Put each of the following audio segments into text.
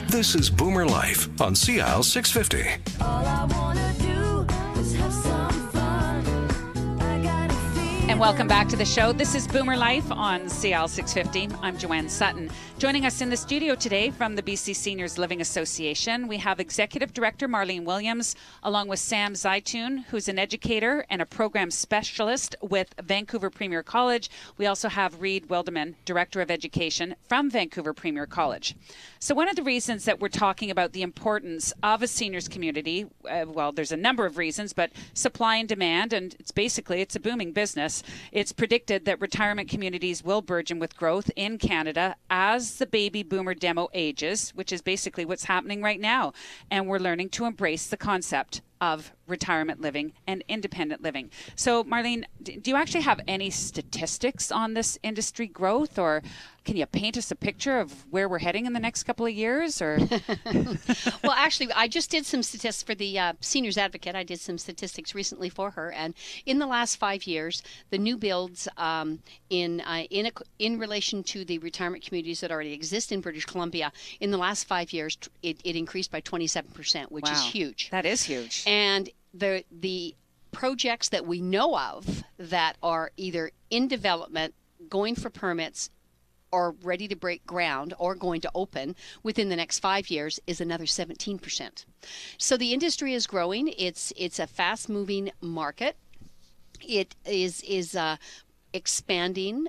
This is Boomer Life on CL 650. All I wanna do is have some fun. I got a feeling. And welcome back to the show. This is Boomer Life on CL 650. I'm Joanne Sutton. Joining us in the studio today from the BC Seniors Living Association, we have Executive Director Marlene Williams, along with Sam Zaitun, who's an educator and a program specialist with Vancouver Premier College. We also have Reid Wilderman, Director of Education from Vancouver Premier College. So one of the reasons that we're talking about the importance of a seniors community, well, there's a number of reasons, but supply and demand, and it's a booming business. It's predicted that retirement communities will burgeon with growth in Canada as the baby boomer demo ages, which is basically what's happening right now. And we're learning to embrace the concept of retirement living and independent living. So, Marlene, do you actually have any statistics on this industry growth, or can you paint us a picture of where we're heading in the next couple of years? Or Well, actually, I just did some statistics for the Seniors Advocate. I did some statistics recently for her, and in the last 5 years, the new builds in relation to the retirement communities that already exist in British Columbia, in the last 5 years, it increased by 27%, which is huge. That is huge. And the projects that we know of that are either in development, going for permits, or ready to break ground or going to open within the next 5 years is another 17%. So the industry is growing. It's a fast-moving market. It is expanding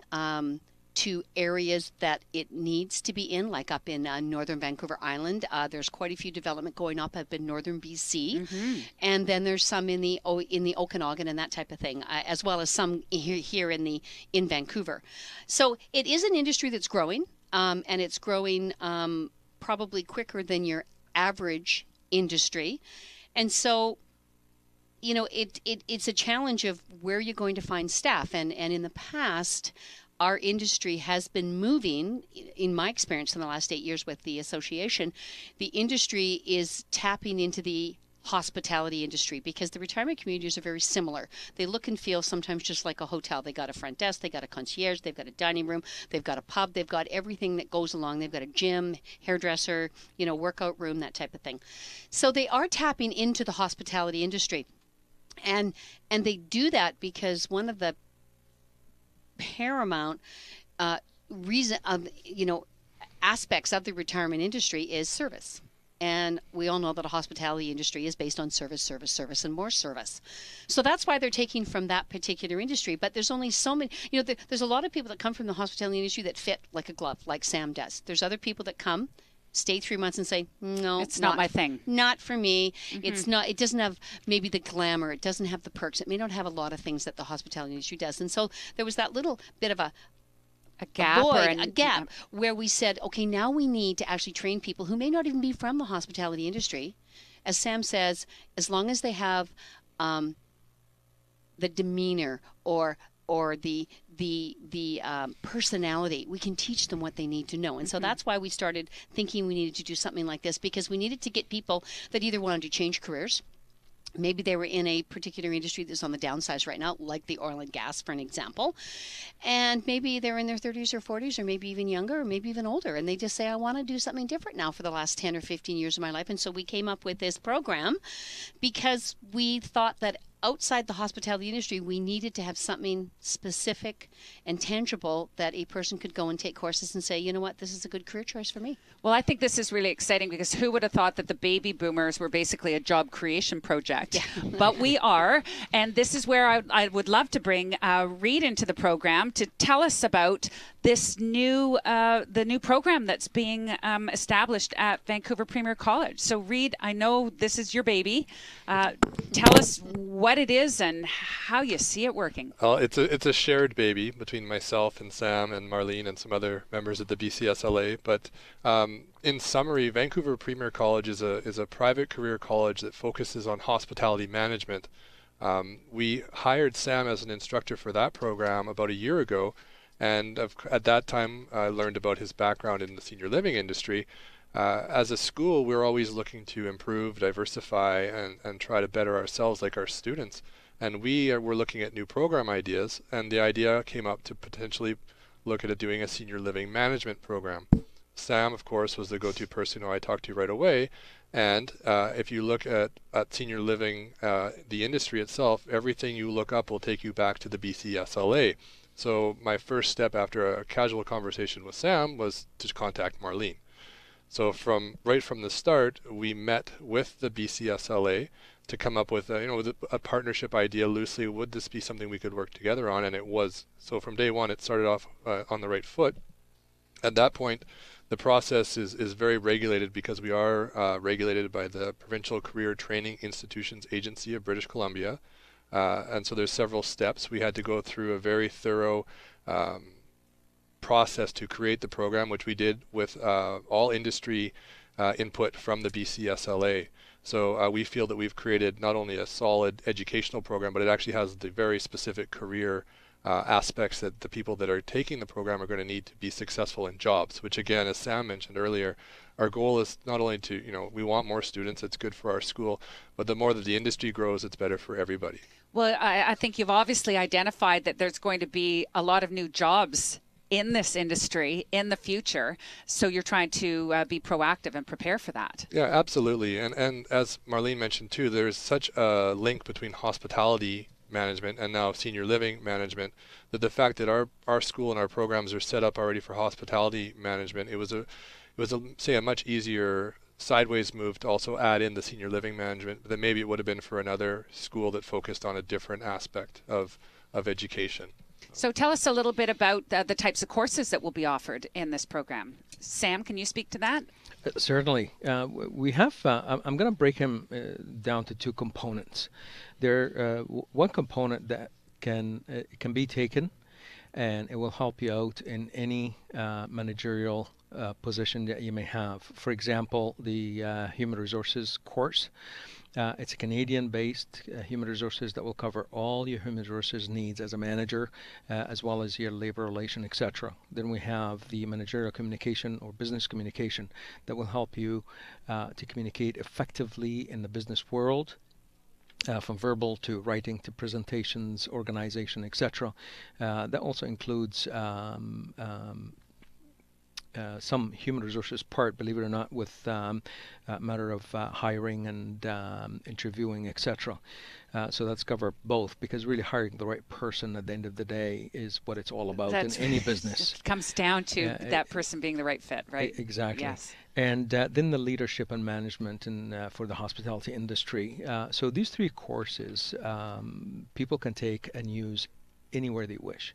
to areas that it needs to be in, like up in northern Vancouver Island. There's quite a few development going up in northern BC, and then there's some in the Okanagan and that type of thing, as well as some here in Vancouver. So it is an industry that's growing, and it's growing probably quicker than your average industry, and so. You know, it's a challenge of where you're going to find staff, and in the past, our industry has been moving, in my experience in the last 8 years with the association, the industry is tapping into the hospitality industry because the retirement communities are very similar. They look and feel sometimes just like a hotel. They got a front desk, they got a concierge, they've got a dining room, they've got a pub, they've got everything that goes along. They've got a gym, hairdresser, workout room, that type of thing. So they are tapping into the hospitality industry. And they do that because one of the paramount reason of aspects of the retirement industry is service, and we all know that a hospitality industry is based on service, and more service. So that's why they're taking from that particular industry. But there's only so many. There's a lot of people that come from the hospitality industry that fit like a glove, like Sam does. There's other people that come, stay 3 months and say, no, it's not my thing. Not for me. It's not. It doesn't have maybe the glamour. It doesn't have the perks. It may not have a lot of things that the hospitality industry does. And so there was that little bit of a gap, a gap where we said, okay, now we need to actually train people who may not even be from the hospitality industry. As Sam says, as long as they have the demeanor or the personality, we can teach them what they need to know. And so that's why we started thinking we needed to do something like this, because we needed to get people that either wanted to change careers. Maybe they were in a particular industry that's on the downsize right now, like the oil and gas, for an example. And maybe they're in their 30s or 40s, or maybe even younger, or maybe even older. And they just say, I want to do something different now for the last 10 or 15 years of my life. And so we came up with this program because we thought that outside the hospitality industry, we needed to have something specific and tangible that a person could go and take courses and say, you know what, this is a good career choice for me. Well, I think this is really exciting because who would have thought that the baby boomers were basically a job creation project? Yeah. But we are, and this is where I would love to bring Reid into the program to tell us about this new the new program that's being established at Vancouver Premier College. So Reid, I know this is your baby. Tell us what it is and how you see it working. Well, it's a shared baby between myself and Sam and Marlene and some other members of the BCSLA. But in summary, Vancouver Premier College is a private career college that focuses on hospitality management. We hired Sam as an instructor for that program about a year ago, and at that time I learned about his background in the senior living industry. As a school, we're always looking to improve, diversify, and try to better ourselves like our students. And we're looking at new program ideas, and the idea came up to potentially look at doing a senior living management program. Sam, of course, was the go-to person who I talked to right away. And if you look at senior living, the industry itself, everything you look up will take you back to the BCSLA. So my first step after a casual conversation with Sam was to contact Marlene. So right from the start, we met with the BCSLA to come up with a partnership idea loosely. Would this be something we could work together on? And it was. So from day one, it started off on the right foot. At that point, the process is very regulated because we are regulated by the Provincial Career Training Institutions Agency of British Columbia. And so there's several steps. We had to go through a very thorough process to create the program, which we did with all industry input from the BCSLA. So we feel that we've created not only a solid educational program, but it actually has the very specific career aspects that the people that are taking the program are going to need to be successful in jobs, which again, as Sam mentioned earlier, our goal is not only to, we want more students, it's good for our school, but the more that the industry grows, it's better for everybody. Well, I think you've obviously identified that there's going to be a lot of new jobs in this industry in the future. So you're trying to be proactive and prepare for that. Yeah, absolutely. And as Marlene mentioned too, there's such a link between hospitality management and now senior living management that the fact that our school and our programs are set up already for hospitality management, it was a much easier sideways move to also add in the senior living management than maybe it would have been for another school that focused on a different aspect of education. So tell us a little bit about the types of courses that will be offered in this program. Sam, can you speak to that? Certainly. We have, I'm going to break him down to two components. There, one component that can be taken, and it will help you out in any managerial position that you may have. For example, the Human Resources course. It's a Canadian-based human resources that will cover all your human resources needs as a manager, as well as your labor relation, etc. Then we have the managerial communication or business communication that will help you to communicate effectively in the business world, from verbal to writing to presentations, organization, etc. That also includes some human resources part, believe it or not, with a matter of hiring and interviewing, etc. So that's cover both, because really hiring the right person at the end of the day is what it's all about in any business. It comes down to that person being the right fit, right? Exactly. Yes. And then the leadership and management for the hospitality industry. So these three courses people can take and use anywhere they wish.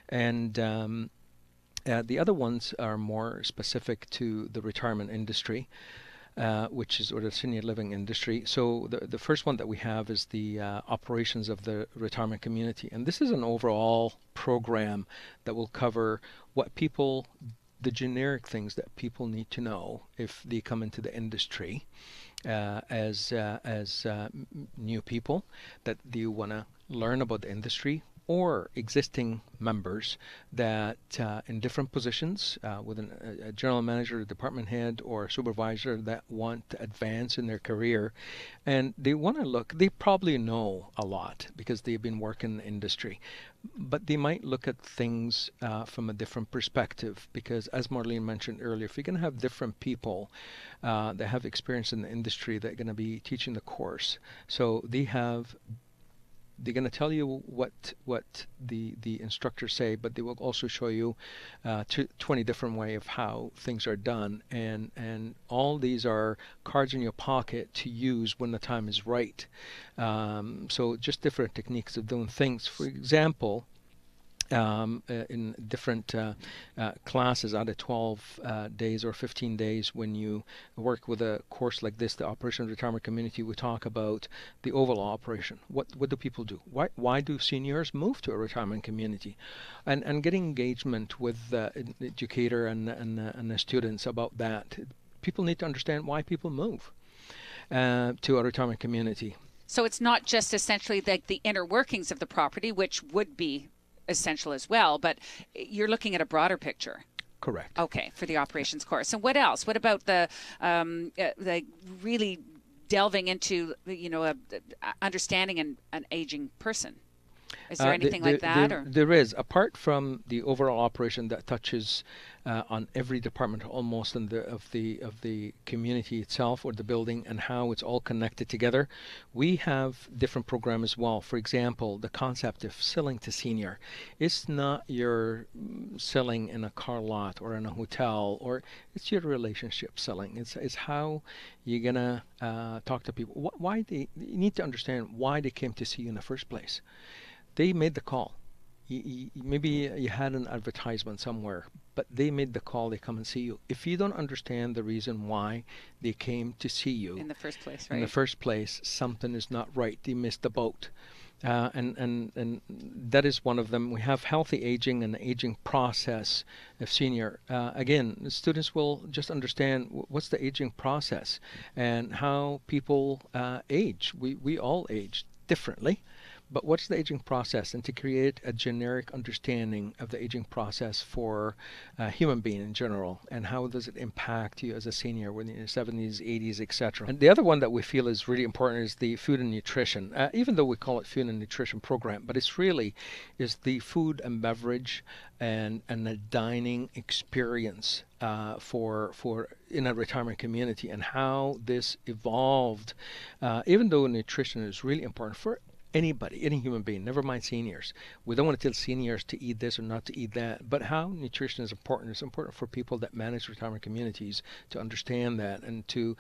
And the other ones are more specific to the retirement industry, or the senior living industry. So the first one that we have is the operations of the retirement community. And this is an overall program that will cover the generic things that people need to know if they come into the industry as new people, that they want to learn about the industry, or existing members that in different positions with a general manager, a department head, or a supervisor that want to advance in their career. And they want to look, they probably know a lot because they've been working in the industry, but they might look at things from a different perspective, because as Marlene mentioned earlier, if you're going to have different people that have experience in the industry that are going to be teaching the course, so they're going to tell you what the instructors say, but they will also show you 20 different ways of how things are done, and all these are cards in your pocket to use when the time is right. So just different techniques of doing things. For example, in different classes out of 12 days or 15 days, when you work with a course like this, the Operation Retirement Community, we talk about the overall operation. What do people do? Why do seniors move to a retirement community? And getting engagement with the educator and the students about that. People need to understand why people move to a retirement community. So it's not just essentially like the inner workings of the property, which would be essential as well, but you're looking at a broader picture. Correct. Okay, for the operations course. And what else? What about the really delving into understanding an aging person? Is there anything like that? There is, apart from the overall operation that touches on every department almost of the community itself or the building, and how it's all connected together. We have different programs as well. For example, the concept of selling to senior. It's not your selling in a car lot or in a hotel, or it's your relationship selling. It's how you're gonna talk to people. Why you need to understand why they came to see you in the first place. They made the call. Maybe you had an advertisement somewhere, but they made the call. They come and see you. If you don't understand the reason why they came to see you In the first place, in right? the first place, something is not right. They missed the boat. And that is one of them. We have healthy aging and aging process of senior. Again, the students will just understand what's the aging process and how people age. We all age differently. But what's the aging process, and to create a generic understanding of the aging process for a human being in general, and how does it impact you as a senior when you're in your 70s, 80s, etc. And the other one that we feel is really important is the food and nutrition. Even though we call it food and nutrition program, but it's really is the food and beverage and the dining experience for in a retirement community, and how this evolved. Even though nutrition is really important for anybody, any human being, never mind seniors. We don't want to tell seniors to eat this or not to eat that, but how nutrition is important. It's important for people that manage retirement communities to understand that, and to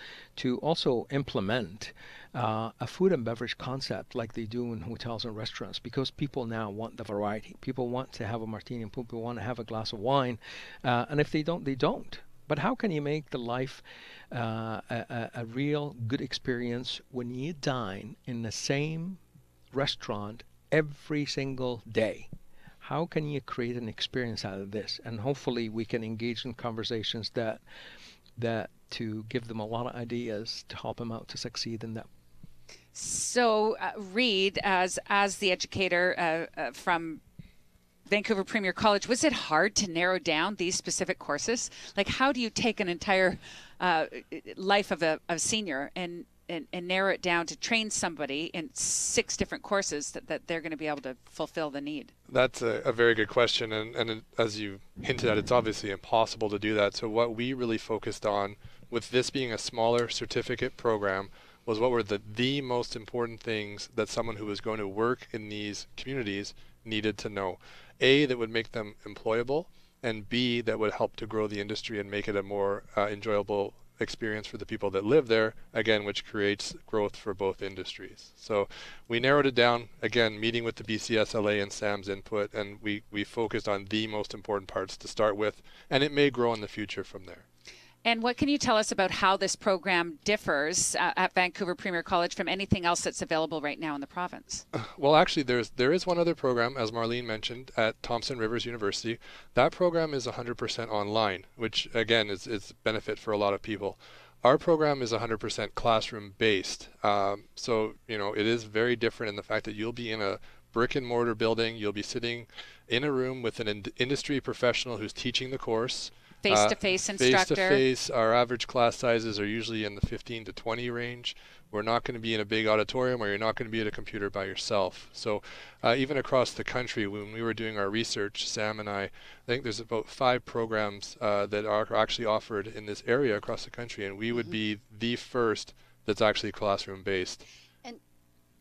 also implement a food and beverage concept like they do in hotels and restaurants, because people now want the variety. People want to have a martini, and people want to have a glass of wine, and if they don't, they don't. But how can you make the life a real good experience when you dine in the same restaurant every single day? How can you create an experience out of this? And hopefully we can engage in conversations that to give them a lot of ideas to help them out to succeed in that. So, Reid, as the educator from Vancouver Premier College, was it hard to narrow down these specific courses? Like, how do you take an entire life of a senior and narrow it down to train somebody in 6 different courses that they're going to be able to fulfill the need? That's a very good question, and as you hinted at, it's obviously impossible to do that. So what we really focused on, with this being a smaller certificate program, was what were the most important things that someone who was going to work in these communities needed to know. A, that would make them employable, and B, that would help to grow the industry and make it a more enjoyable experience for the people that live there, again, which creates growth for both industries. So we narrowed it down, again, meeting with the BCSLA and Sam's input, and we focused on the most important parts to start with, and it may grow in the future from there. And what can you tell us about how this program differs at Vancouver Premier College from anything else that's available right now in the province? Well, actually, there is one other program, as Marlene mentioned, at Thompson Rivers University. That program is 100% online, which, again, is benefit for a lot of people. Our program is 100% classroom-based. So, it is very different in the fact that you'll be in a brick-and-mortar building. You'll be sitting in a room with an industry professional who's teaching the course. Face-to-face instructor. Face-to-face, our average class sizes are usually in the 15 to 20 range. We're not going to be in a big auditorium, or you're not going to be at a computer by yourself. So even across the country, when we were doing our research, Sam and I think there's about 5 programs that are actually offered in this area across the country, and we would be the first that's actually classroom-based.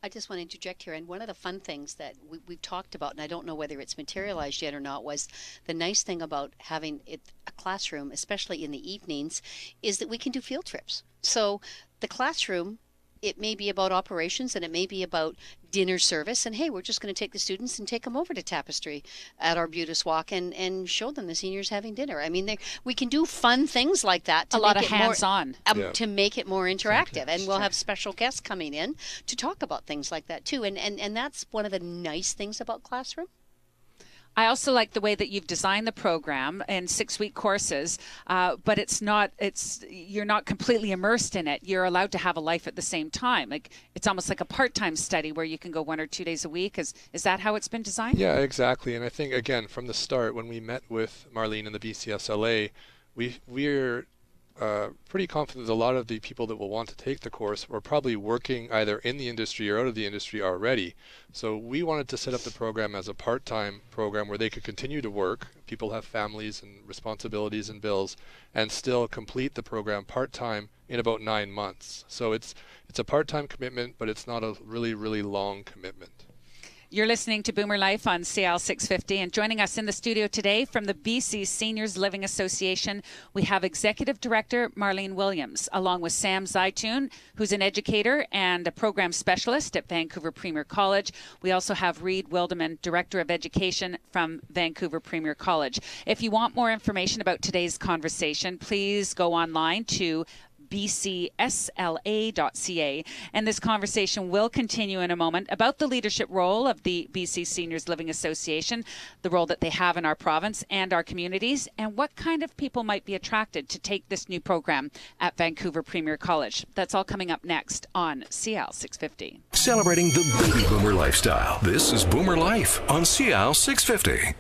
I just want to interject here, and one of the fun things that we've talked about, and I don't know whether it's materialized yet or not, was the nice thing about having a classroom, especially in the evenings, is that we can do field trips. So the classroom, it may be about operations, and it may be about dinner service, and hey, we're just going to take the students and take them over to Tapestry at Arbutus Walk and show them the seniors having dinner. I mean, we can do fun things like that. A lot of hands-on. To make it more interactive. And we'll have special guests coming in to talk about things like that too. And that's one of the nice things about Classroom. I also like the way that you've designed the program in 6-week courses, but you're not completely immersed in it. You're allowed to have a life at the same time. Like, it's almost like a part-time study where you can go 1 or 2 days a week. Is that how it's been designed? Yeah, exactly. And I think, again, from the start, when we met with Marlene and the BCSLA, we're pretty confident that a lot of the people that will want to take the course were probably working either in the industry or out of the industry already. So we wanted to set up the program as a part-time program where they could continue to work. People have families and responsibilities and bills, and still complete the program part-time in about 9 months. So it's a part-time commitment, but it's not a really, really long commitment. You're listening to Boomer Life on CL 650, and joining us in the studio today from the BC Seniors Living Association, we have Executive Director Marlene Williams, along with Sam Zaitun, who's an educator and a program specialist at Vancouver Premier College. We also have Reid Wilderman, Director of Education from Vancouver Premier College. If you want more information about today's conversation, please go online to BCSLA.ca, and this conversation will continue in a moment about the leadership role of the BC Seniors Living Association, the role that they have in our province and our communities, and what kind of people might be attracted to take this new program at Vancouver Premier College. That's all coming up next on CL 650. Celebrating the baby boomer lifestyle. This is Boomer Life on CL 650.